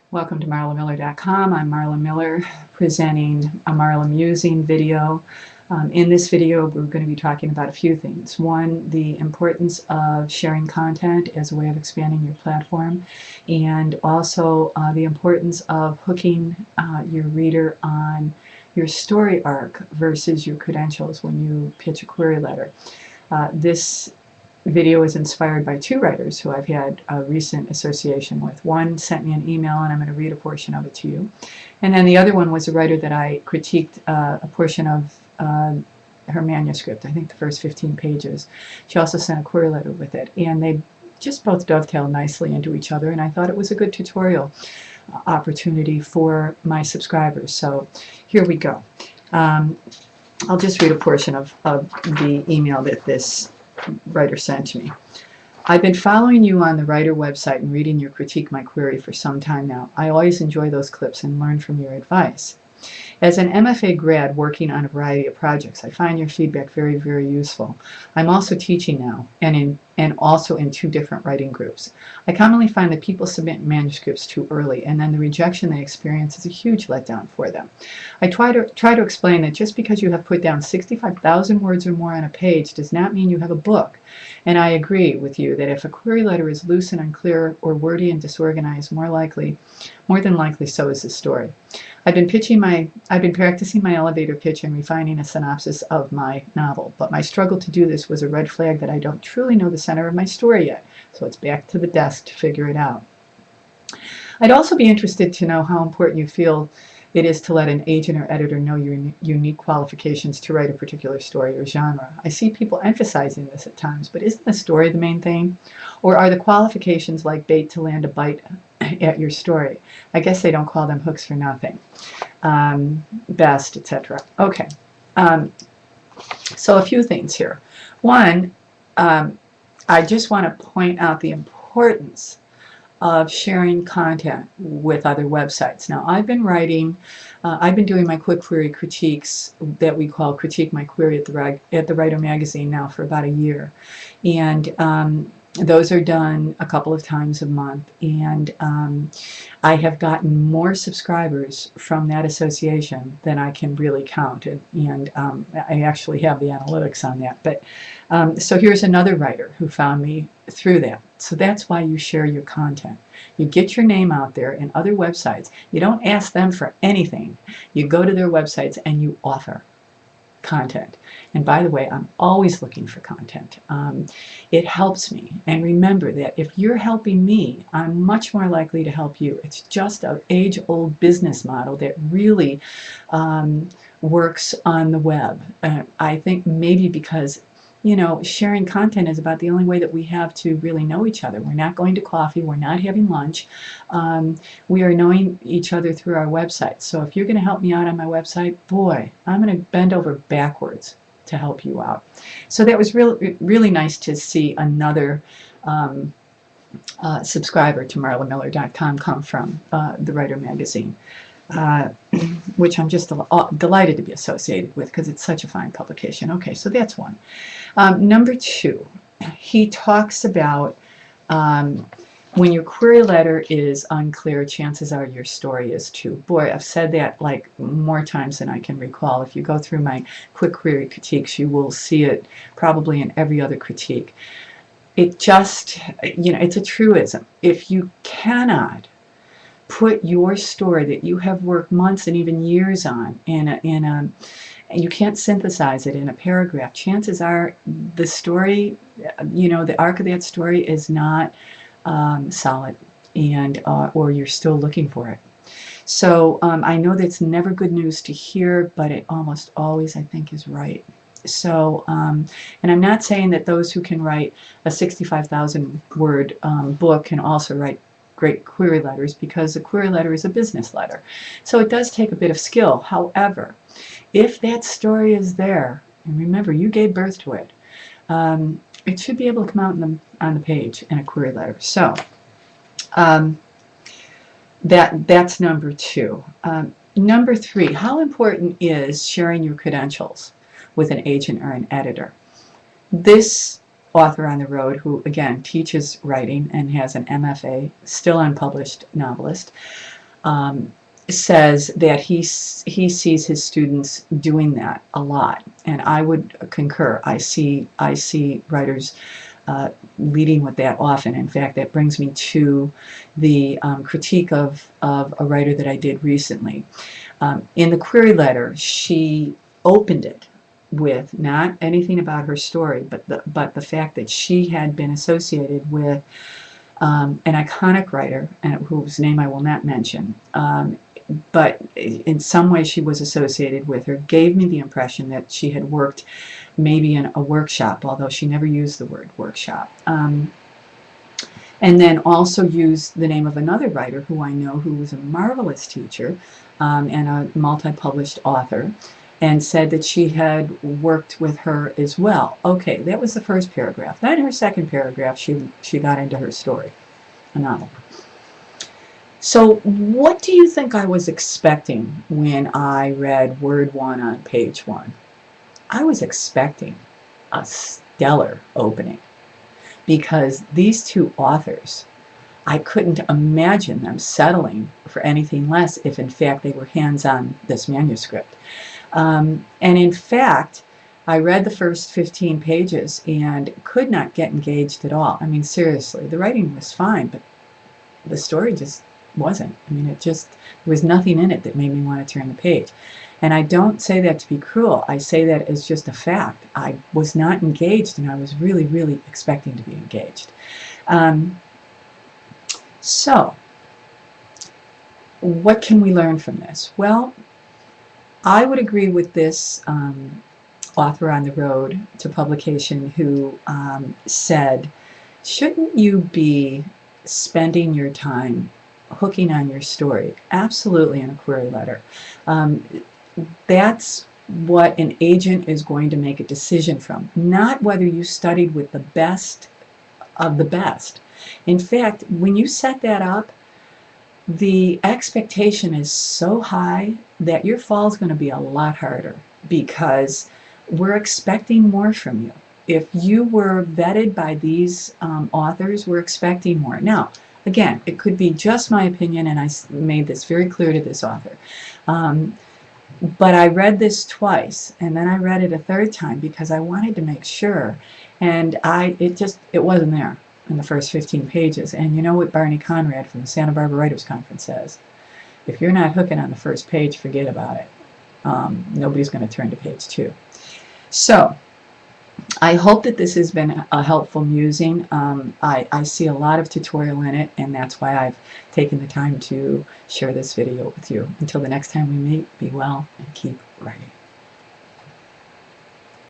Welcome to marlamiller.com. I'm Marla Miller presenting a Marla Musing video. In this video, we're going to be talking about a few things. One, the importance of sharing content as a way of expanding your platform, and also the importance of hooking your reader on your story arc versus your credentials when you pitch a query letter. This video is inspired by two writers who I've had a recent association with. One sent me an email, and I'm going to read a portion of it to you. And then the other one was a writer that I critiqued a portion of her manuscript, I think the first 15 pages. She also sent a query letter with it, and they just both dovetail nicely into each other, and I thought it was a good tutorial opportunity for my subscribers. So here we go. I'll just read a portion of the email that this writer sent to me. I've been following you on the writer website and reading your Critique My Query for some time now. I always enjoy those clips and learn from your advice. As an MFA grad working on a variety of projects, I find your feedback very, very useful. I'm also teaching now and also in two different writing groups. I commonly find that people submit manuscripts too early, and then the rejection they experience is a huge letdown for them. I try to explain that just because you have put down 65,000 words or more on a page does not mean you have a book. And I agree with you that if a query letter is loose and unclear or wordy and disorganized, more than likely so is the story. I've been practicing my elevator pitch and refining a synopsis of my novel, but my struggle to do this was a red flag that I don't truly know the center of my story yet, so it's back to the desk to figure it out. I'd also be interested to know how important you feel it is to let an agent or editor know your unique qualifications to write a particular story or genre. I see people emphasizing this at times, but isn't the story the main thing? Or are the qualifications like bait to land a bite at your story? I guess they don't call them hooks for nothing. Best, etc. Okay. So a few things here. One, I just want to point out the importance of sharing content with other websites. Now, I've been doing my quick query critiques that we call Critique My Query at the Writer magazine now for about a year. And those are done a couple of times a month, and I have gotten more subscribers from that association than I can really count, and I actually have the analytics on that. But so here's another writer who found me through that. So that's why you share your content. You get your name out there in other websites. You don't ask them for anything. You go to their websites and you offer content. And by the way, I'm always looking for content. It helps me. And remember that if you're helping me, I'm much more likely to help you. It's just an age-old business model that really works on the web. I think maybe because sharing content is about the only way that we have to really know each other. We're not going to coffee. We're not having lunch. We are knowing each other through our website. So if you're going to help me out on my website, boy, I'm going to bend over backwards to help you out. So that was really nice to see another subscriber to marlamiller.com come from the Writer magazine. Which I'm just delighted to be associated with because it's such a fine publication. Okay, so that's one. Number two, he talks about when your query letter is unclear, chances are your story is too. Boy, I've said that like more times than I can recall. If you go through my quick query critiques, you will see it probably in every other critique. It just, it's a truism. If you cannot put your story that you have worked months and even years on you can't synthesize it in a paragraph, chances are the story, the arc of that story is not solid, and or you're still looking for it. So I know that's never good news to hear, but it almost always, I think, is right. So, and I'm not saying that those who can write a 65,000 word book can also write great query letters, because a query letter is a business letter. So it does take a bit of skill. However, if that story is there, and remember, you gave birth to it, it should be able to come out on the page in a query letter. So that's number two. Number three, how important is sharing your credentials with an agent or an editor? This author on the road, who again teaches writing and has an MFA, still unpublished novelist, says that he sees his students doing that a lot, and I would concur. I see writers leading with that often. In fact, that brings me to the critique of a writer that I did recently. In the query letter, she opened it with not anything about her story, but the fact that she had been associated with an iconic writer, and whose name I will not mention, but in some way she was associated with her, gave me the impression that she had worked maybe in a workshop, although she never used the word workshop. And then also used the name of another writer who I know, who was a marvelous teacher and a multi-published author, and said that she had worked with her as well. Okay, that was the first paragraph. Then in her second paragraph, she got into her story, a novel. So what do you think I was expecting when I read word 1 on page 1? I was expecting a stellar opening, because these two authors, I couldn't imagine them settling for anything less if in fact they were hands-on this manuscript. And in fact, I read the first 15 pages and could not get engaged at all. I mean, seriously, the writing was fine, but the story just wasn't. I mean, there was nothing in it that made me want to turn the page. And I don't say that to be cruel. I say that as just a fact. I was not engaged, and I was really, really expecting to be engaged. So, what can we learn from this? Well, I would agree with this author on the road to publication who said, shouldn't you be spending your time hooking on your story? Absolutely, in a query letter. That's what an agent is going to make a decision from, not whether you studied with the best of the best. In fact, when you set that up, the expectation is so high that your fall is going to be a lot harder, because we're expecting more from you. If you were vetted by these authors, we're expecting more. Now, again, it could be just my opinion, and I made this very clear to this author. But I read this twice, and then I read it a third time because I wanted to make sure, and it wasn't there in the first 15 pages. And you know what Barney Conrad from the Santa Barbara Writers Conference says? If you're not hooking on the first page, forget about it. Nobody's going to turn to page 2. So, I hope that this has been a helpful musing. I see a lot of tutorial in it, and that's why I've taken the time to share this video with you. Until the next time we meet, be well and keep writing.